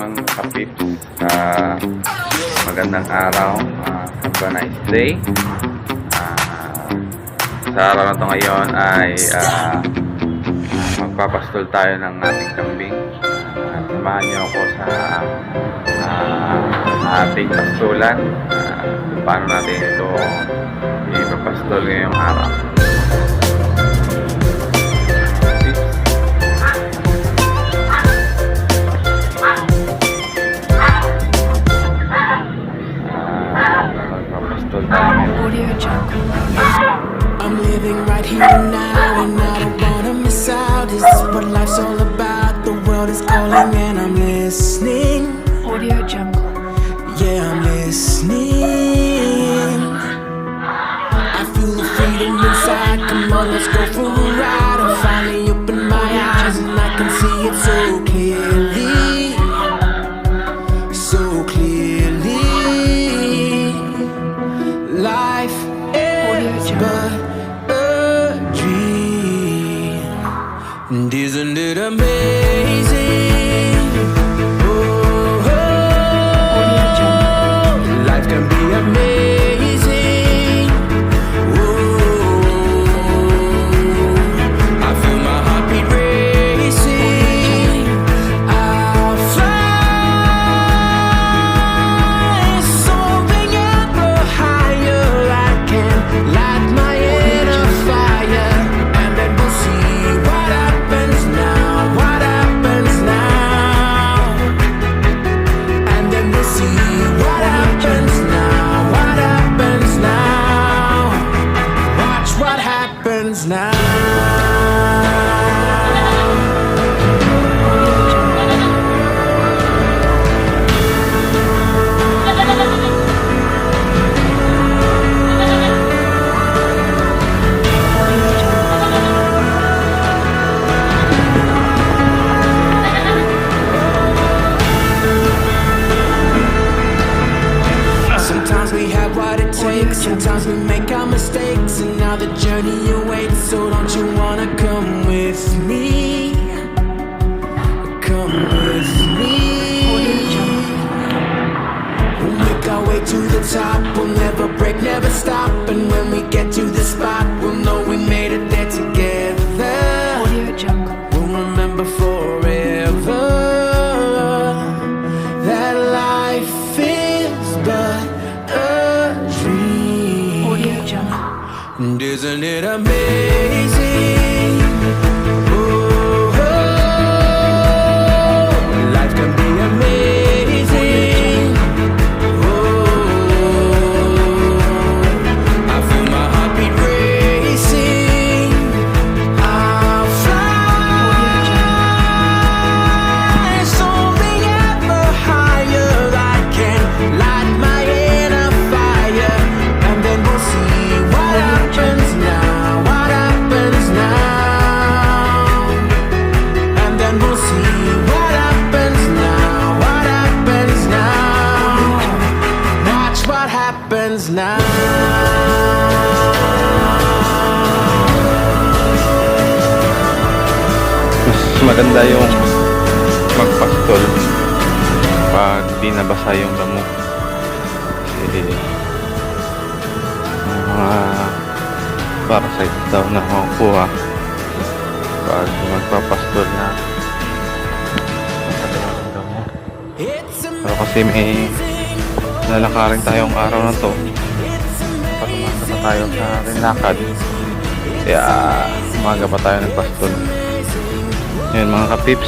mga kapips. Magandang araw. Have a nice day. Sa araw na ito ngayon ay magpapastol tayo ng ating kambing. Samahan niyo ako sa ating pastulan. Kung paano natin ito ipapastol ngayong araw. I'm living right here and now, and I don't wanna miss out. This is what life's all about. The world is calling and I'm listening. Audio Jungle. Yeah, I'm listening. I feel the freedom inside. Come on, let's go for a ride. I finally open my eyes and I can see it so clearly. So clearly. Life is but a dream, and isn't it amazing? Oh, life can be amazing. Oh, I feel my heartbeat racing. I'll fly something ever higher. I can light my inner fire, and then we'll see what happens now. What happens now? And then we'll see what happens now. What happens now? Watch what happens now. Sometimes we have what it takes, sometimes we make our mistakes, and now the journey awaits. So don't you wanna come with me? Come with me. We'll make our way to the top, we'll never break, never stop. And when we get to the spot, we'll know we made it there together. Audio Jungle. We'll remember forever that life is but a dream. Audio Jungle. And isn't it amazing? Oh, life can be amazing. Oh, I feel my heartbeat racing. I'll fly something ever higher. I can light my inner fire, and then we'll see what happens now. What happens now? And then we'll see what happens now. What happens now? Watch what happens now. Mas maganda yung magpastol pag di nabasa yung damo, kasi mga parasites daw na makukuha pag magpapastol na nabasa yung damo. Pero kasi may lalakarin tayong araw na to, patumaga pa tayo sa ating lakad, kaya umaga pa tayo nagpastol. Yun mga kapips,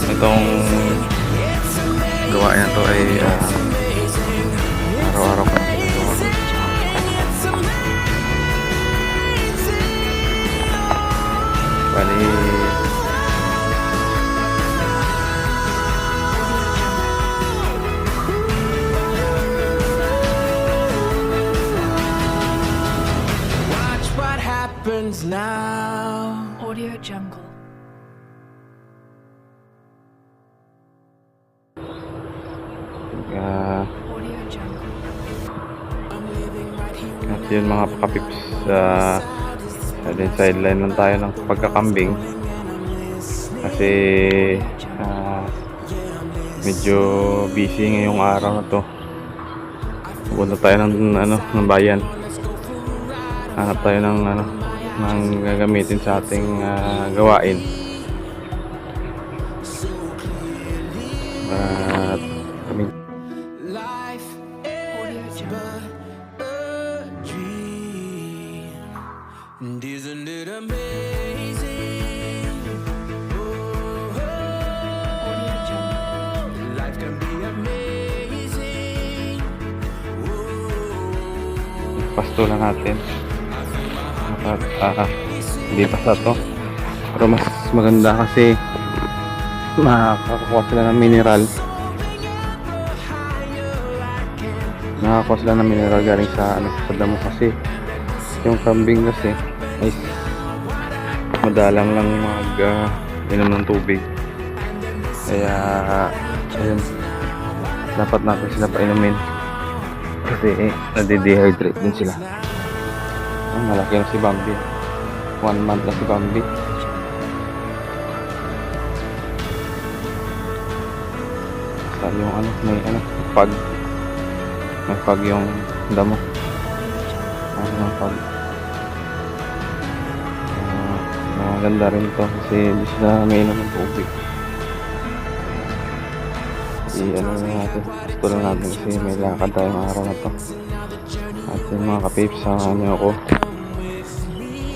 itong gawain na to ay araw-araw ko na ginagawa. Bali Watch what happens now. Audio Jungle. Audio Jungle. at yun mga kapips, sideline lang tayo ng pagkakambing. kasi medyo busy ngayong araw na to. Pupunta tayo ng bayan. Hanap tayo ng gagamitin sa ating gawain. At kami Life Audio is Jungle. but a dream, and isn't it amazing? Audio Jungle. Life can be amazing. pastulan natin. Hindi pa sa to. Pero mas maganda kasi makakakuha sila ng mineral. Nakakuha sila ng mineral galing sa sa damo kasi yung kambing kasi ay madalang lang inom ng tubig. Kaya ayun, dapat natin sila painumin kasi nade-dehydrate din sila. Malaki na si Bambi. 1 month na si Bambi. Basta yung may pag. May pag yung damo. May pag. Maganda rin to kasi hindi sila mainom ng tubig. Natin. Tulong natin kasi may lakad tayong araw na to. At yung mga kapips, samahan niyo ako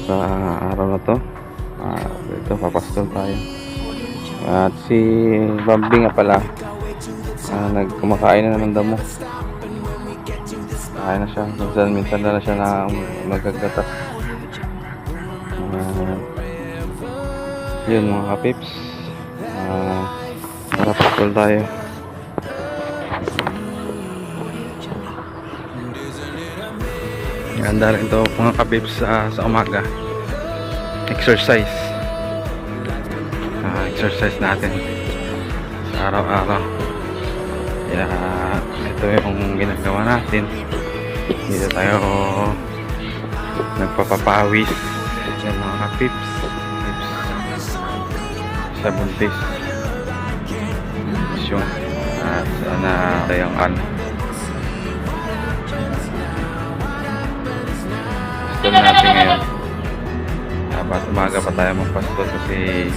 sa araw na to. Dito papastol tayo. At si Bambi nga pala kumakain na ng damo. Kain na siya. Minsan na siya na magagatas. Yun mga kapips. Tara pastol tayo. Ganda rin ito mga kapips sa umaga. Exercise. Exercise natin sa araw-araw. Kaya ito yung ginagawa natin. Dito tayo nagpapapawis. Yan mga kapips. Sa buntis. Yun. At sana tayong pastol natin ngayon. Dapat umaga pa tayo magpastol kasi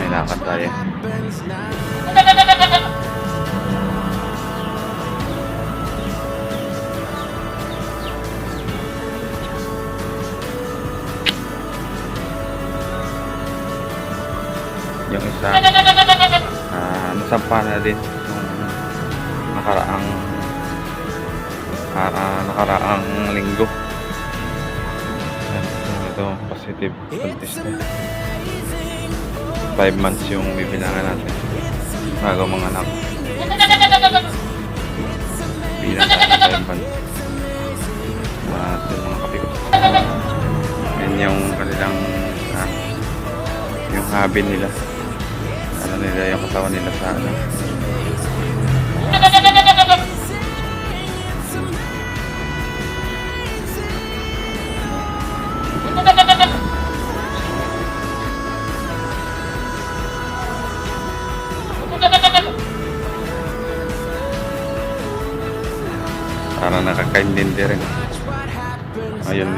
may lakad tayo. Yung isa nasampa na din yung nakaraang linggo. Ito positive test na 5 months yung bibilangan natin bago mga anak. Bilang 5 months at yung mga kapikos. Yan yung kanilang yung hobby nila, yung katawan nila sa parang nakakaintindi rin. Ayun.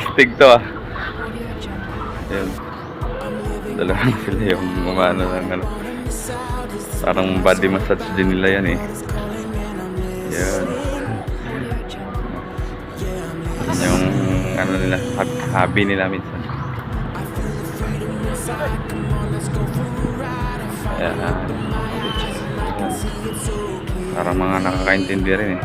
Stig to Audio Jungle. Ayun. Dalawang sila yung gumano ng parang body massage din nila yan eh. Yan. Yung nila, hobby nila minsan. Ayan. Parang mga nakakaintindi rin eh.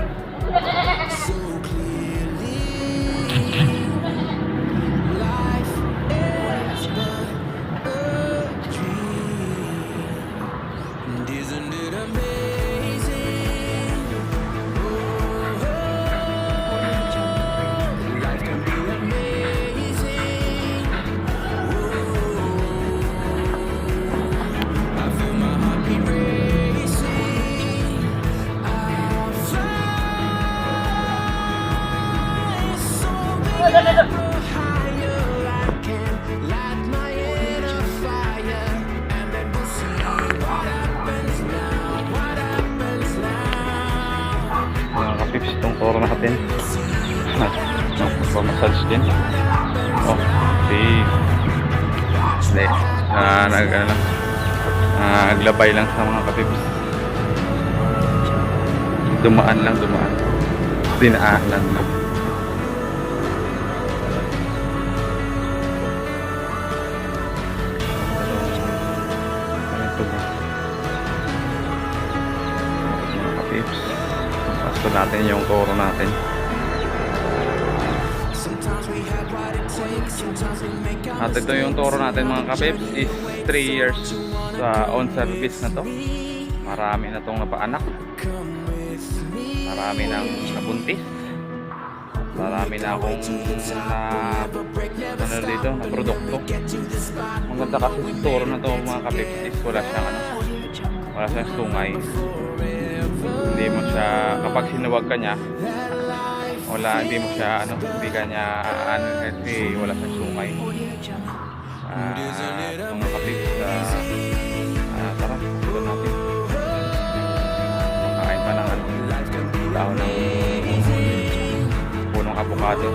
toro natin. Magpamassage din. Oh, si hindi. Naglabay lang sa mga kapips. Dumaan. Dinaanan lang. Ito ba? Mga kapips. Pasto natin yung toro natin. At ito yung toro natin mga kapips is 3 years sa on service na to. Marami na tong napaanak. Marami nang nabuntis. Marami na akong ano dito, na produkto. Ang ganda kasi sa toro na to mga kapips is wala siyang wala siyang sungay. Hindi mo siya, kapag sinuwag ka niya, hindi mo siya hindi ka niya kasi wala siyang sungay. Mga kapips, tara, ito natin. Makain pa ng dahon ng punong avocado.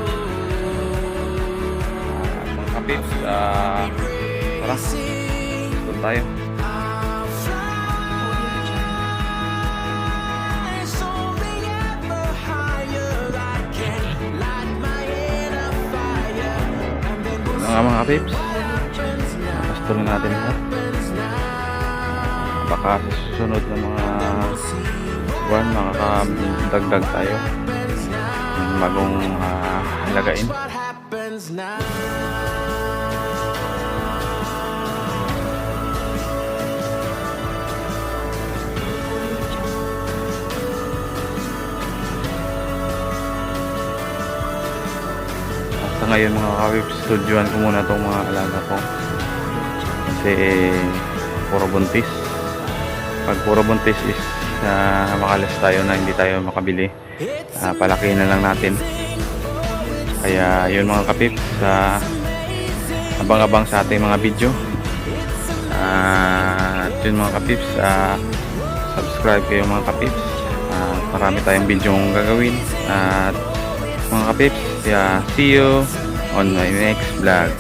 Mga kapips, tara, ito tayo. Mga kapips, pasto na natin lahat. Baka sa susunod na mga buwan makakadagdag tayo ng bagong lagain. Sa ngayon mga kapips, studyoan ko muna itong mga alaga ko kasi puro buntis. Pag puro buntis is makalas tayo na hindi tayo makabili, palaki na lang natin. Kaya yun mga kapips, abang-abang sa ating mga video. At yun mga kapips, subscribe kayo mga kapips. Marami tayong video gagawin. At mga kapips, see you on my next vlog.